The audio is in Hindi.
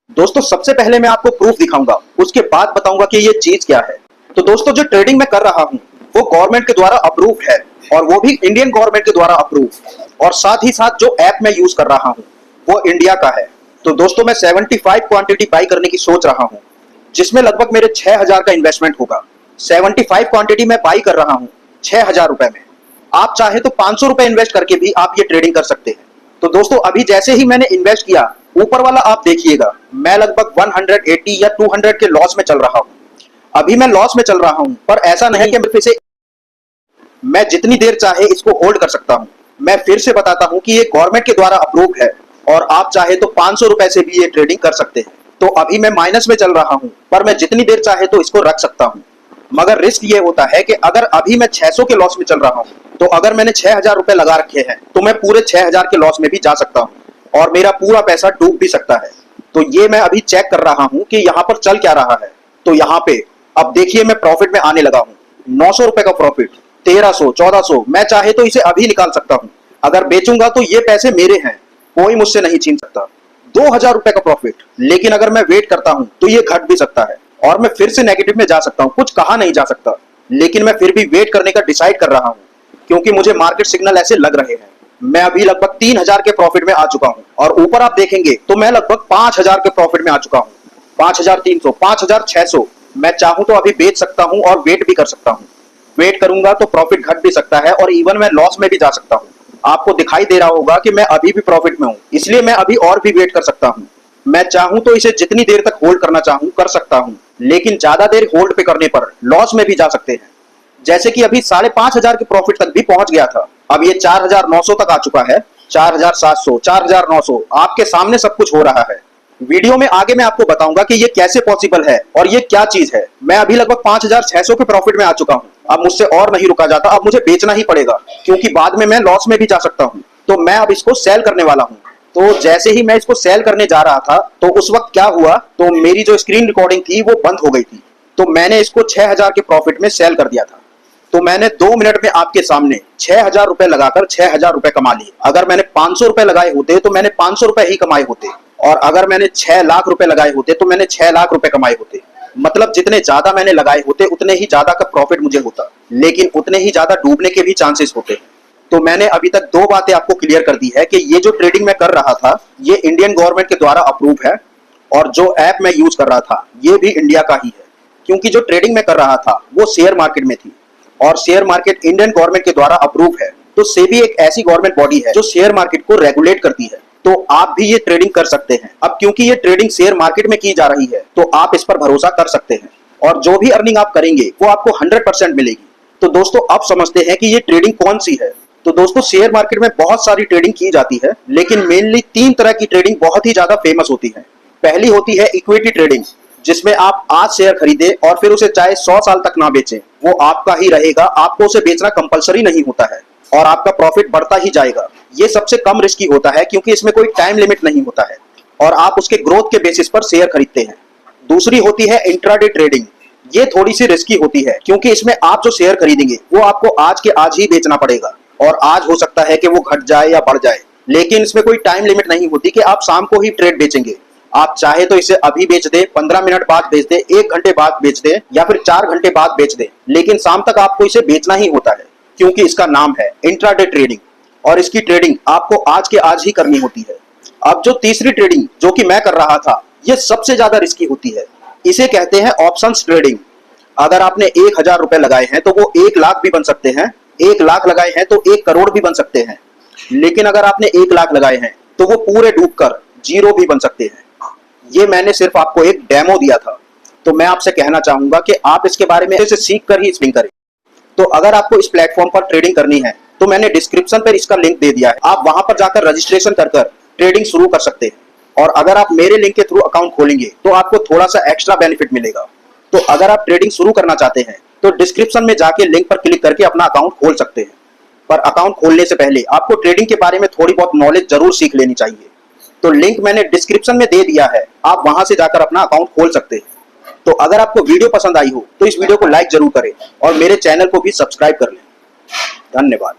दोस्तों सबसे पहले मैं आपको प्रूफ दिखाऊंगा, उसके बाद बताऊंगा कि ये चीज क्या है। तो दोस्तों जो ट्रेडिंग मैं कर रहा हूँ वो गवर्नमेंट के द्वारा अप्रूव है, और वो भी इंडियन गवर्नमेंट के द्वारा अप्रूव, और साथ ही साथ जो ऐप मैं यूज कर रहा हूँ वो इंडिया का है। तो दोस्तों मैं 75 क्वांटिटी बाई करने की सोच रहा हूँ, जिसमें लगभग मेरे 6000 का इन्वेस्टमेंट होगा। 75 क्वांटिटी मैं बाई कर रहा हूँ 6000 रुपए में। आप चाहे तो 500 रुपए इन्वेस्ट करके भी आप ये ट्रेडिंग कर सकते हैं। तो दोस्तों अभी जैसे ही मैंने इन्वेस्ट किया, ऊपर वाला आप देखिएगा, मैं लगभग 180 या 200 के लॉस में चल रहा हूँ। अभी मैं लॉस में चल रहा हूँ, पर ऐसा नहीं कि फिर से मैं जितनी देर चाहे इसको होल्ड कर सकता हूँ। मैं फिर से बताता हूँ कि ये गवर्नमेंट के द्वारा अप्रूव है, और आप चाहे तो 500 रुपए से भी ये ट्रेडिंग कर सकते हैं। तो अभी मैं माइनस में चल रहा हूँ, पर मैं जितनी देर चाहे तो इसको रख सकता हूँ। मगर रिस्क ये होता है कि अगर अभी मैं 600 के लॉस में चल रहा हूँ, तो अगर मैंने 6000 रुपए लगा रखे हैं तो मैं पूरे 6000 के लॉस में भी जा सकता हूँ, और मेरा पूरा पैसा डूब भी सकता है। तो ये मैं अभी चेक कर रहा हूँ कि यहाँ पर चल क्या रहा है। तो यहाँ पे अब देखिए मैं प्रॉफिट में आने लगा हूँ। 900 रुपए का प्रॉफिट, 1300, 1400, मैं चाहे तो इसे अभी निकाल सकता हूँ। अगर बेचूंगा तो ये पैसे मेरे हैं, कोई मुझसे नहीं छीन सकता। 2000 रुपए का प्रॉफिट, लेकिन अगर मैं वेट करता हूँ तो ये घट भी सकता है, और मैं फिर से नेगेटिव में जा सकता हूँ। कुछ कहा नहीं जा सकता, लेकिन मैं फिर भी वेट करने का डिसाइड कर रहा हूँ, क्योंकि मुझे मार्केट सिग्नल ऐसे लग रहे हैं। मैं अभी लगभग 3000 के प्रॉफिट में आ चुका हूँ, और ऊपर आप देखेंगे तो मैं लगभग 5000 के प्रॉफिट में आ चुका हूँ। 5300, 5600। मैं चाहूं तो अभी बेच सकता हूं और वेट भी कर सकता हूं। वेट करूंगा तो प्रॉफिट घट भी सकता है, और इवन मैं लॉस में भी जा सकता हूं। आपको दिखाई दे रहा होगा कि मैं अभी भी प्रॉफिट में हूं, इसलिए मैं अभी और भी वेट कर सकता हूं। मैं चाहूं तो इसे जितनी देर तक होल्ड करना चाहूं कर सकता हूं, लेकिन ज्यादा देर होल्ड पे करने पर लॉस में भी जा सकते हैं। जैसे कि अभी 5500 के प्रॉफिट तक भी पहुंच गया था, अब ये 4900 तक आ चुका है। 4700, 4900, आपके सामने सब कुछ हो रहा है। वीडियो में आगे मैं आपको बताऊंगा कि ये कैसे पॉसिबल है और ये क्या चीज है। मैं अभी लगभग 5600 के प्रॉफिट में आ चुका हूं। अब मुझसे और नहीं रुका जाता, अब मुझे बेचना ही पड़ेगा, क्योंकि बाद में मैं लॉस में भी जा सकता हूं। तो मैं अब इसको सेल करने वाला हूं। तो जैसे ही मैं इसको सेल करने जा रहा था, तो उस वक्त क्या हुआ, तो मेरी जो स्क्रीन रिकॉर्डिंग थी वो बंद हो गई थी। तो मैंने इसको 6000 के प्रॉफिट में सेल कर दिया था। तो मैंने 2 मिनट में आपके सामने 6000 रुपए लगाकर 6000 रुपए कमा लिए। अगर मैंने 500 रुपए लगाए होते तो मैंने 500 रुपए ही कमाए होते, और अगर मैंने 6 लाख रुपए लगाए होते तो मैंने 6 लाख रुपए कमाए होते। मतलब जितने ज्यादा मैंने लगाए होते उतने ही ज्यादा का प्रॉफिट मुझे होता, लेकिन उतने ही ज्यादा डूबने के भी चांसेस होते। तो मैंने अभी तक 2 बातें आपको क्लियर कर दी है कि ये जो ट्रेडिंग मैं कर रहा था ये इंडियन गवर्नमेंट के द्वारा अप्रूव है, और जो ऐप मैं यूज कर रहा था ये भी इंडिया का ही है। क्योंकि जो ट्रेडिंग मैं कर रहा था वो शेयर मार्केट में थी, और शेयर मार्केट इंडियन गवर्नमेंट के द्वारा अप्रूव है। तो सेबी एक ऐसी गवर्नमेंट बॉडी है जो शेयर मार्केट को रेगुलेट करती है। तो आप भी ये ट्रेडिंग कर सकते हैं। अब क्योंकि ये ट्रेडिंग शेयर मार्केट में की जा रही है, तो आप इस पर भरोसा कर सकते हैं, और जो भी अर्निंग आप करेंगे वो आपको 100% मिलेगी। तो दोस्तों अब समझते हैं कि ये ट्रेडिंग कौन सी है। तो दोस्तों शेयर मार्केट में बहुत सारी ट्रेडिंग की जाती है, लेकिन मेनली 3 तरह की ट्रेडिंग बहुत ही ज्यादा फेमस होती है। पहली होती है इक्विटी ट्रेडिंग, जिसमें आप आज शेयर खरीदे और फिर उसे चाहे 100 साल तक ना बेचें, वो आपका ही रहेगा, आपको उसे बेचना कंपलसरी नहीं होता है, और आपका प्रॉफिट बढ़ता ही जाएगा। ये सबसे कम रिस्की होता है, क्योंकि इसमें कोई टाइम लिमिट नहीं होता है, और आप उसके ग्रोथ के बेसिस पर शेयर खरीदते हैं। दूसरी होती है इंट्राडे ट्रेडिंग। ये थोड़ी सी रिस्की होती है, क्योंकि इसमें आप जो शेयर खरीदेंगे वो आपको आज के आज ही बेचना पड़ेगा, और आज हो सकता है कि वो घट जाए या बढ़ जाए। लेकिन इसमें कोई टाइम लिमिट नहीं होती कि आप शाम को ही ट्रेड बेचेंगे। आप चाहे तो इसे अभी बेच दे, 15 मिनट बाद बेच दे, 1 घंटे बाद बेच दे, या फिर 4 घंटे बाद बेच दे, लेकिन शाम तक आपको इसे बेचना ही होता है, क्योंकि इसका नाम है इंट्राडे ट्रेडिंग, और इसकी ट्रेडिंग आपको आज के आज ही करनी होती है। अब जो तीसरी ट्रेडिंग जो कि मैं कर रहा था, ये सबसे ज्यादा रिस्की होती है। इसे कहते हैं ऑप्शंस ट्रेडिंग। अगर आपने 1000 रुपए लगाए हैं तो वो 1 लाख भी बन सकते हैं, 1 लाख लगाए हैं तो 1 करोड़ भी बन सकते हैं, लेकिन अगर आपने 1 लाख लगाए हैं तो वो पूरे डूबकर 0 भी बन सकते हैं। ये मैंने सिर्फ आपको एक डेमो दिया था। तो मैं आपसे कहना चाहूंगा कि आप इसके बारे में सीख कर ही स्विंग करें। तो अगर आपको इस प्लेटफॉर्म पर ट्रेडिंग करनी है तो मैंने डिस्क्रिप्शन पर इसका लिंक दे दिया है, आप वहां पर जाकर रजिस्ट्रेशन कर ट्रेडिंग शुरू कर सकते हैं। और अगर आप मेरे लिंक के थ्रू अकाउंट खोलेंगे तो आपको थोड़ा सा एक्स्ट्रा बेनिफिट मिलेगा। तो अगर आप ट्रेडिंग शुरू करना चाहते हैं तो डिस्क्रिप्शन में जाके लिंक पर क्लिक करके अपना अकाउंट खोल सकते हैं। पर अकाउंट खोलने से पहले आपको ट्रेडिंग के बारे में थोड़ी बहुत नॉलेज जरूर सीख लेनी चाहिए। तो लिंक मैंने डिस्क्रिप्शन में दे दिया है, आप वहां से जाकर अपना अकाउंट खोल सकते हैं। तो अगर आपको वीडियो पसंद आई हो तो इस वीडियो को लाइक जरूर करें, और मेरे चैनल को भी सब्सक्राइब कर लें। धन्यवाद।